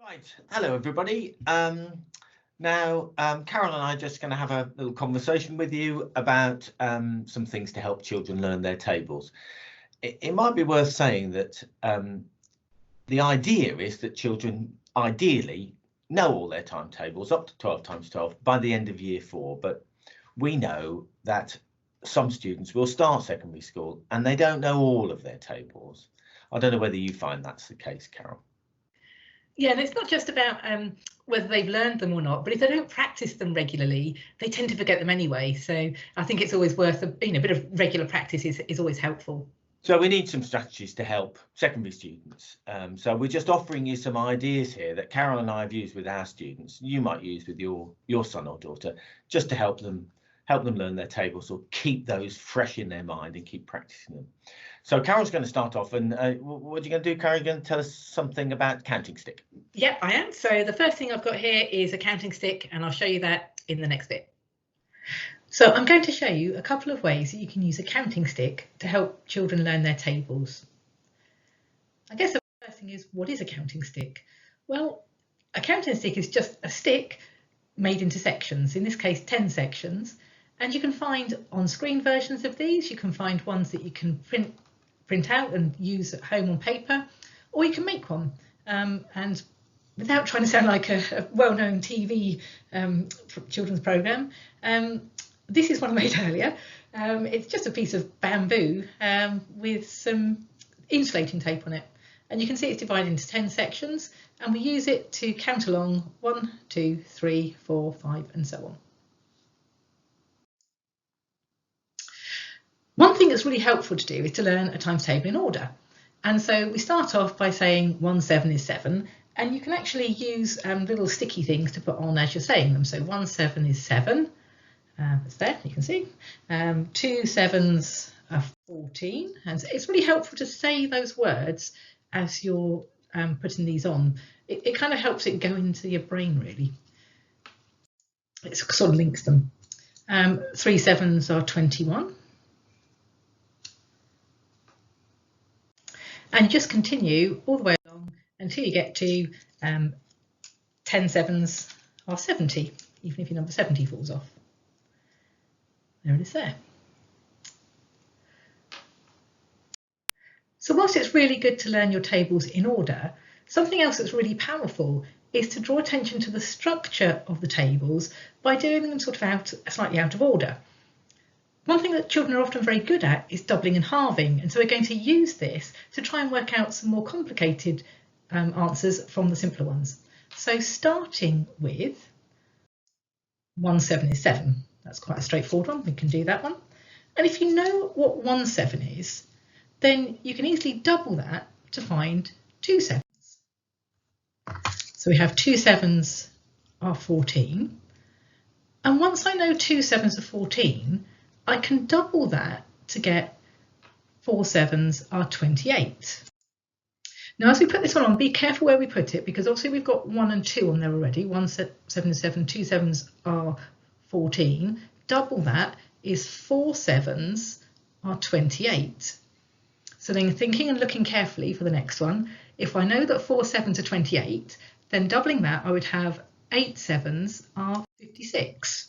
Right, hello everybody. Now, Carol and I are just going to have a little conversation with you about some things to help children learn their tables. It might be worth saying that the idea is that children ideally know all their timetables up to 12 times 12 by the end of year 4, but we know that some students will start secondary school and they don't know all of their tables. I don't know whether you find that's the case, Carol. Yeah, and it's not just about whether they've learned them or not, but if they don't practice them regularly, they tend to forget them anyway. So I think it's always worth a bit of regular practice is always helpful. So we need some strategies to help secondary students. So we're just offering you some ideas here that Carol and I have used with our students. You might use with your son or daughter, just to help them learn their tables or keep those fresh in their mind and keep practicing them. So Carol's going to start off, and what are you going to do, Carol? You're going to tell us something about counting stick. Yep, I am. So the first thing I've got here is a counting stick, and I'll show you that in the next bit. So I'm going to show you a couple of ways that you can use a counting stick to help children learn their tables. I guess the first thing is, what is a counting stick? Well, a counting stick is just a stick made into sections, in this case 10 sections, and you can find on-screen versions of these. You can find ones that you can print out and use at home on paper, or you can make one. And without trying to sound like a well-known TV children's programme, this is one I made earlier. It's just a piece of bamboo with some insulating tape on it. And you can see it's divided into 10 sections, and we use it to count along 1, 2, 3, 4, 5, and so on. One thing that's really helpful to do is to learn a times table in order. And so we start off by saying 1, 7 is 7, and you can actually use little sticky things to put on as you're saying them. So 1, 7 is 7, it's there, you can see. 2 7s are 14, and so it's really helpful to say those words as you're putting these on. It kind of helps it go into your brain, really. It sort of links them. 3 7s are 21. And just continue all the way along until you get to 10 7s are 70, even if your number 70 falls off. There it is there. So whilst it's really good to learn your tables in order, something else that's really powerful is to draw attention to the structure of the tables by doing them sort of slightly out of order. One thing that children are often very good at is doubling and halving, and so we're going to use this to try and work out some more complicated answers from the simpler ones. So starting with 1 7 is 7. That's quite a straightforward one. We can do that one. And if you know what 1 7 is, then you can easily double that to find 2 7s. So we have 2 7s are 14. And once I know 2 7s are 14, I can double that to get 4 7s are 28. Now, as we put this one on, be careful where we put it, because obviously we've got 1 and 2 on there already. 1 7 is 7, 2 7s are 14. Double that is 4 7s are 28. So then thinking and looking carefully for the next one, if I know that 4 7s are 28, then doubling that I would have 8 7s are 56.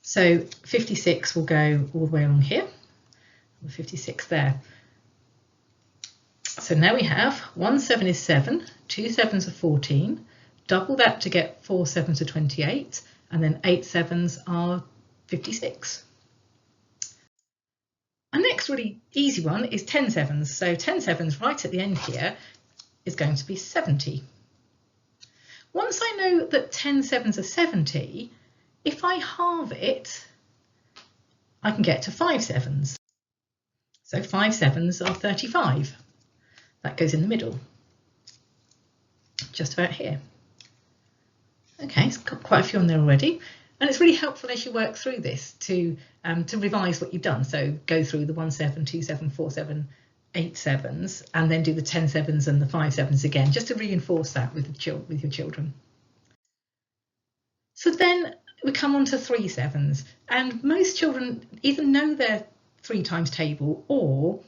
So 56 will go all the way along here, 56 there. So now we have 1 7 is 7, 2 7s are 14, double that to get 4 7s are 28, and then 8 7s are 56. Our next really easy one is 10 7s. So 10 7s right at the end here is going to be 70. Once I know that 10 7s are 70, if I halve it, I can get to 5 7s. So 5 7s are 35. That goes in the middle, just about here. Okay, it's got quite a few on there already. And it's really helpful as you work through this to revise what you've done. So go through the 1 7, 2 7, 4 7, 8 7s, and then do the 10 7s and the 5 7s again, just to reinforce that with your children. So then we come on to 3 7s, and most children either know their 3 times table, or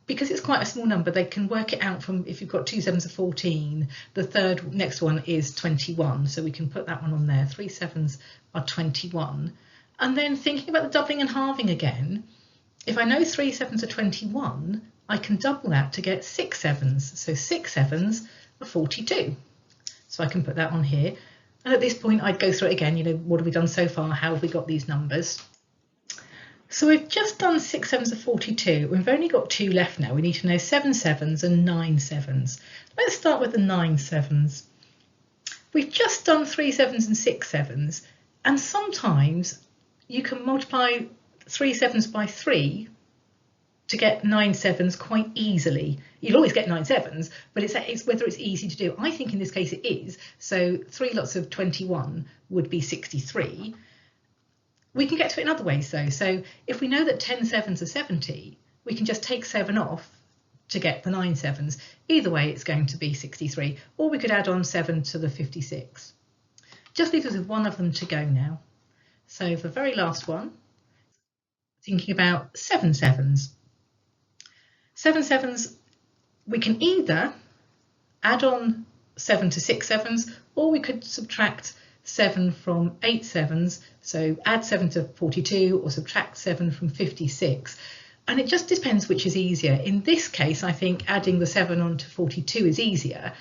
because it's quite a small number, they can work it out from, if you've got 2 7s are 14, the third next one is 21. So we can put that one on there. 3 7s are 21. And then thinking about the doubling and halving again, if I know 3 7s are 21, I can double that to get 6 7s. So 6 7s are 42. So I can put that on here. And at this point, I'd go through it again. You know, what have we done so far? How have we got these numbers? So we've just done 6 7s are 42. We've only got 2 left now. We need to know 7 7s and 9 7s. Let's start with the 9 7s. We've just done 3 7s and 6 7s. And sometimes you can multiply 3 7s by 3 to get 9 7s quite easily. You'll always get 9 7s, but it's whether it's easy to do. I think in this case it is. So 3 lots of 21 would be 63. We can get to it in other ways though. So if we know that 10 7s are 70, we can just take 7 off to get the 9 7s. Either way, it's going to be 63, or we could add on 7 to the 56. Just leaves us with one of them to go now. So the very last one, thinking about 7 7s. 7 7s, we can either add on 7 to 6 7s, or we could subtract 7 from 8 7s. So add 7 to 42 or subtract 7 from 56. And it just depends which is easier. In this case, I think adding the 7 onto 42 is easier,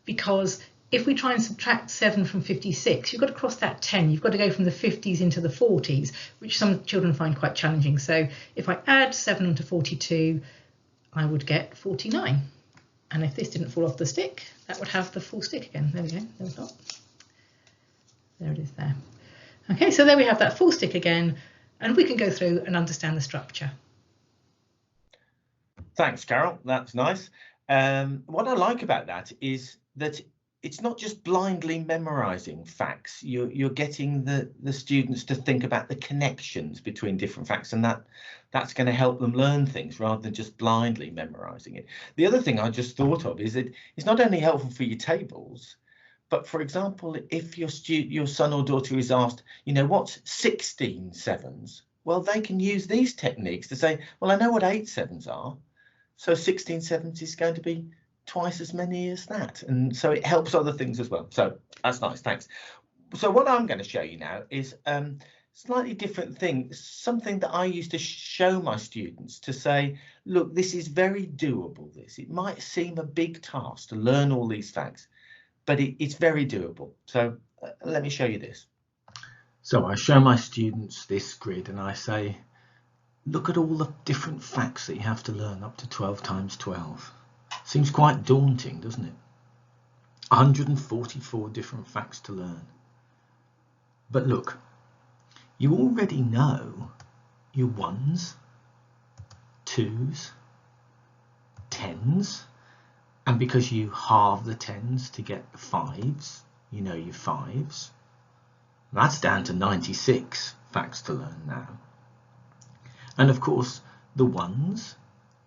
because if we try and subtract 7 from 56, you've got to cross that 10. You've got to go from the 50s into the 40s, which some children find quite challenging. So if I add 7 onto 42, I would get 49. And if this didn't fall off the stick, that would have the full stick again. There we go. There it's not. There it is there. Okay, so there we have that full stick again, and we can go through and understand the structure. Thanks, Carol. That's nice. What I like about that is that it's not just blindly memorizing facts. You're getting the students to think about the connections between different facts, and that's going to help them learn things rather than just blindly memorizing it. The other thing I just thought of is that it's not only helpful for your tables, but for example, if your son or daughter is asked, you know, what's 16 7s? Well, they can use these techniques to say, well, I know what 8 7s are, so 16 7s is going to be twice as many as that. And so it helps other things as well. So that's nice, thanks. So what I'm going to show you now is slightly different thing, something that I used to show my students to say, look, this is very doable. It might seem a big task to learn all these facts, but it's very doable. So let me show you this. So I show my students this grid and I say, look at all the different facts that you have to learn up to 12 times 12. Seems quite daunting, doesn't it? 144 different facts to learn. But look, you already know your 1s, 2s, 10s, and because you halve the 10s to get the 5s, you know your 5s. That's down to 96 facts to learn now. And of course, the 1s,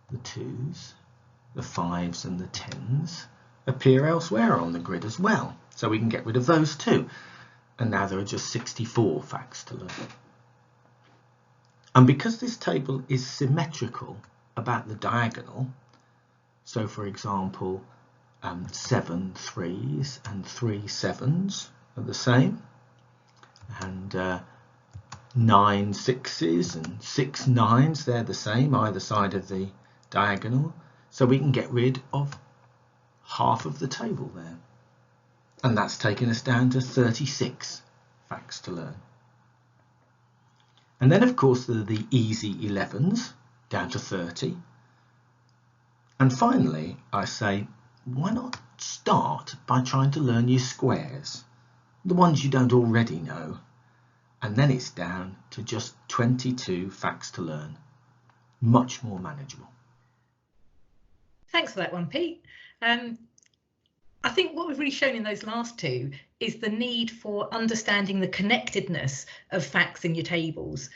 the 2s, the 5s and the 10s appear elsewhere on the grid as well. So we can get rid of those too. And now there are just 64 facts to learn. And because this table is symmetrical about the diagonal, so for example, 7 3s and 3 7s are the same, and 9 6s and 6 9s, they're the same either side of the diagonal. So we can get rid of half of the table there. And that's taken us down to 36 facts to learn. And then of course there are the easy 11s, down to 30. And finally I say, why not start by trying to learn your squares, the ones you don't already know. And then it's down to just 22 facts to learn. Much more manageable. Thanks for that one, Pete. I think what we've really shown in those last two is the need for understanding the connectedness of facts in your tables.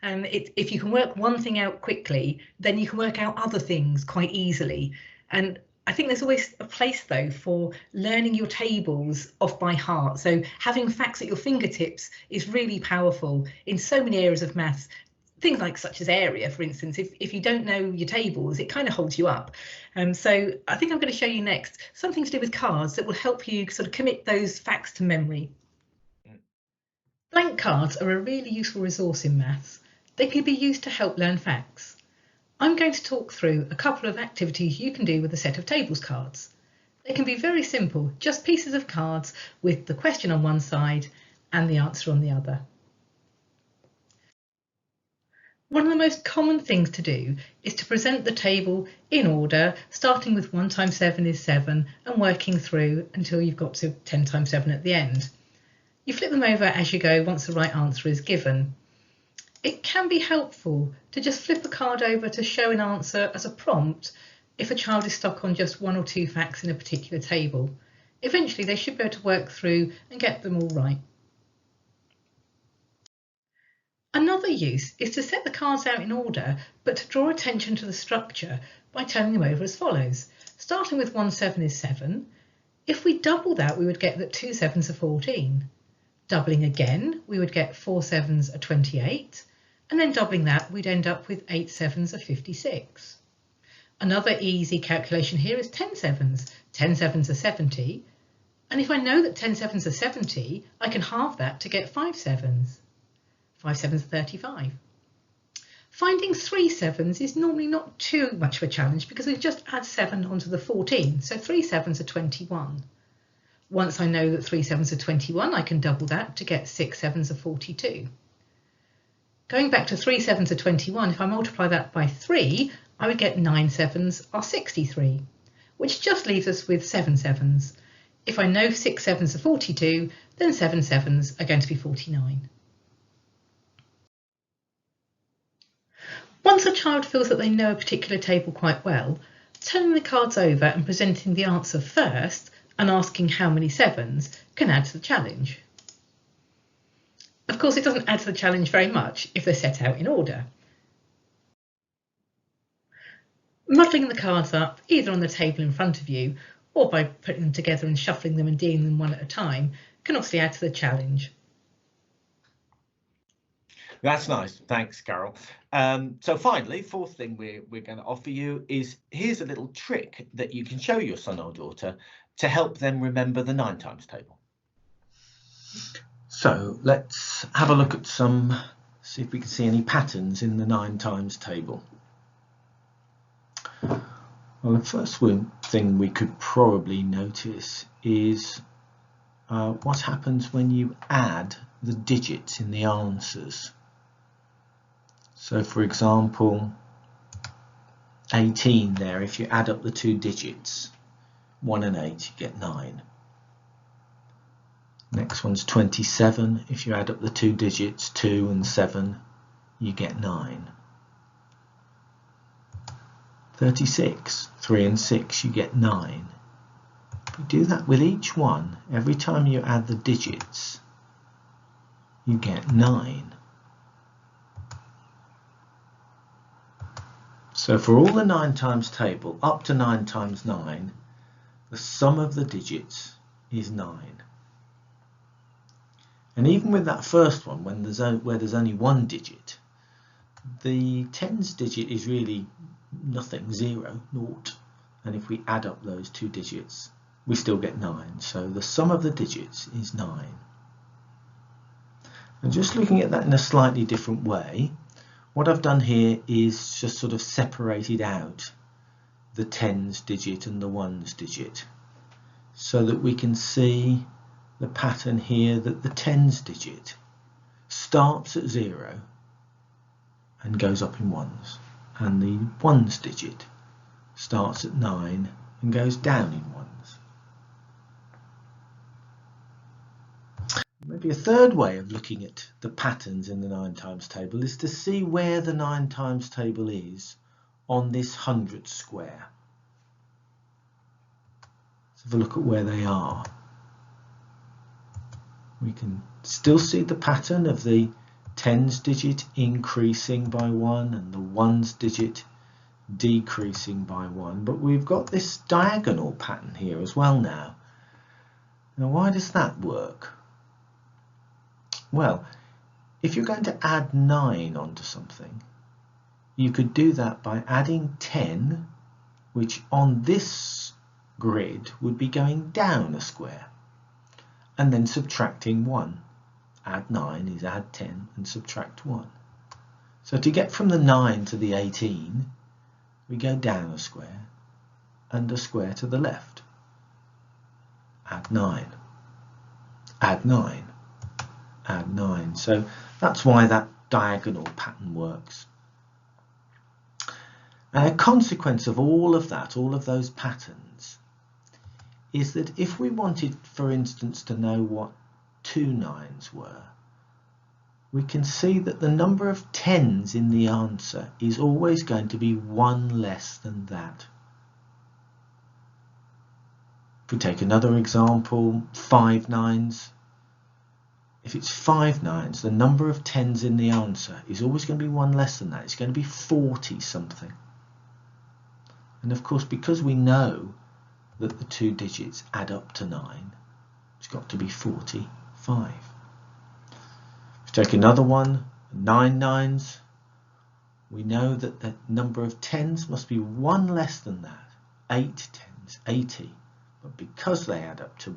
If you can work one thing out quickly, then you can work out other things quite easily. And I think there's always a place though for learning your tables off by heart. So having facts at your fingertips is really powerful in so many areas of maths. things like such as area, for instance. If you don't know your tables, it kind of holds you up. So I think I'm going to show you next something to do with cards that will help you sort of commit those facts to memory. Blank cards are a really useful resource in maths. They can be used to help learn facts. I'm going to talk through a couple of activities you can do with a set of tables cards. They can be very simple, just pieces of cards with the question on one side and the answer on the other. One of the most common things to do is to present the table in order, starting with 1 times 7 is 7 and working through until you've got to 10 times 7 at the end. You flip them over as you go once the right answer is given. It can be helpful to just flip a card over to show an answer as a prompt if a child is stuck on just 1 or 2 facts in a particular table. Eventually they should be able to work through and get them all right. Another use is to set the cards out in order, but to draw attention to the structure by turning them over as follows. Starting with 1 7 is 7. If we double that, we would get that 2 7s are 14. Doubling again, we would get 4 7s are 28. And then doubling that, we'd end up with 8 7s are 56. Another easy calculation here is 10 7s. 10 7s are 70. And if I know that 10 7s are 70, I can halve that to get 5 7s. 5 7s are 35. Finding 3 7s is normally not too much of a challenge because we just add 7 onto the 14, so 3 7s are 21. Once I know that 3 7s are 21, I can double that to get 6 7s are 42. Going back to 3 7s are 21, if I multiply that by 3, I would get 9 7s are 63, which just leaves us with 7 7s. If I know 6 7s are 42, then 7 7s are going to be 49. Once a child feels that they know a particular table quite well, turning the cards over and presenting the answer first and asking how many 7s can add to the challenge. Of course, it doesn't add to the challenge very much if they're set out in order. Muddling the cards up, either on the table in front of you or by putting them together and shuffling them and dealing them one at a time, can obviously add to the challenge. That's nice. Thanks, Carol. So finally, fourth thing we're going to offer you is here's a little trick that you can show your son or daughter to help them remember the 9 times table. So let's have a look at see if we can see any patterns in the 9 times table. Well, the first thing we could probably notice is what happens when you add the digits in the answers. So for example, 18 there, if you add up the 2 digits, 1 and 8, you get 9. Next one's 27, if you add up the 2 digits, 2 and 7, you get 9. 36, 3 and 6, you get 9. If you do that with each one, every time you add the digits, you get 9. So for all the 9 times table, up to 9 times 9, the sum of the digits is 9. And even with that first one, where there's only 1 digit, the tens digit is really nothing, 0, 0. And if we add up those 2 digits, we still get 9. So the sum of the digits is 9. And just looking at that in a slightly different way, what I've done here is just sort of separated out the tens digit and the ones digit so that we can see the pattern here that the tens digit starts at 0 and goes up in ones, and the ones digit starts at 9 and goes down in ones. Maybe a third way of looking at the patterns in the 9 times table is to see where the 9 times table is on this 100 square. Let's have a look at where they are. We can still see the pattern of the tens digit increasing by 1 and the ones digit decreasing by 1, but we've got this diagonal pattern here as well now. Now why does that work? Well, if you're going to add 9 onto something, you could do that by adding 10, which on this grid would be going down a square, and then subtracting 1. Add 9 is add 10 and subtract 1. So to get from the 9 to the 18, we go down a square and a square to the left. Add 9. Add 9. Add 9. So that's why that diagonal pattern works. And a consequence of all of that, all of those patterns, is that if we wanted, for instance, to know what 2 9s were, we can see that the number of 10s in the answer is always going to be 1 less than that. If we take another example, 5 9s. If it's 5 9s, the number of 10s in the answer is always going to be 1 less than that. It's going to be 40 something. And of course, because we know that the 2 digits add up to 9, it's got to be 45. If we take another one, 9 9s, we know that the number of 10s must be 1 less than that. 8 10s, 80. But because they add up to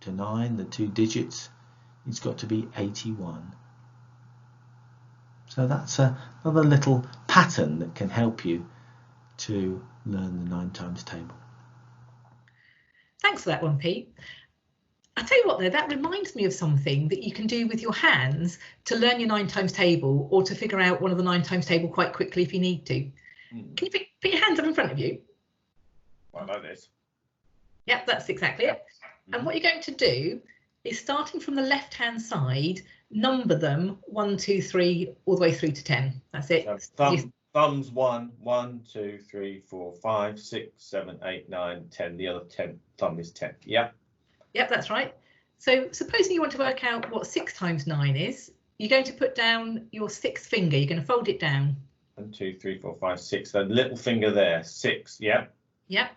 9, the 2 digits, it's got to be 81. So that's another little pattern that can help you to learn the 9 times table. Thanks for that one, Pete. I'll tell you what though, that reminds me of something that you can do with your hands to learn your 9 times table, or to figure out one of the 9 times table quite quickly if you need to. Can you put your hands up in front of you? Well, like this. Yep, that's exactly it. And what you're going to do is, starting from the left hand side, number them 1 2 3 all the way through to 10. That's it. So thumbs 1 1 2 3 4 5 6 7 8 9 10. The other 10 thumb is 10. Yeah. Yep, that's right. So supposing you want to work out what 6 times 9 is, you're going to put down your 6th finger. You're going to fold it down. 1 2 3 4 5 6. The little finger there. 6. Yeah. Yep.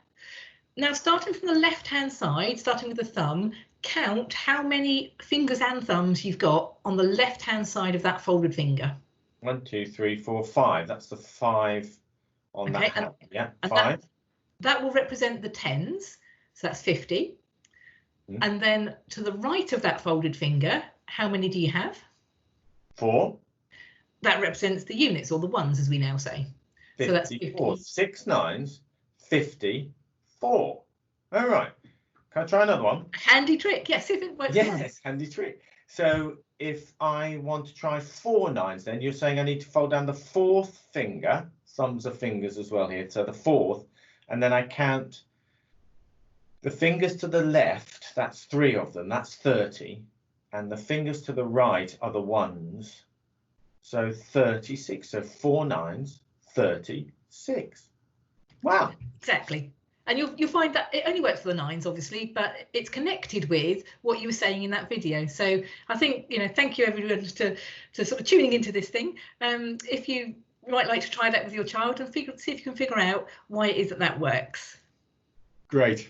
Now, starting from the left hand side, starting with the thumb, count how many fingers and thumbs you've got on the left hand side of that folded finger. 1 2 3 4 5. That's the 5 on that hand. Yeah, 5. That will represent the 10s, so that's 50. And then to the right of that folded finger, how many do you have? 4. That represents the units, or the ones, as we now say. 54. So that's 50. 6 9s, 54. All right. Can I try another one? Handy trick. Yes, if it works. Yes, handy trick. So if I want to try 4 9s, then you're saying I need to fold down the 4th finger. Thumbs are fingers as well here. So the 4th, and then I count the fingers to the left. That's 3 of them. That's 30. And the fingers to the right are the ones. So 36. So 4 9s, 36. Wow. Exactly. And you'll find that it only works for the 9s, obviously, but it's connected with what you were saying in that video. So I think, thank you everyone to sort of tuning into this thing. If you might like to try that with your child and see if you can figure out why it is that works. Great.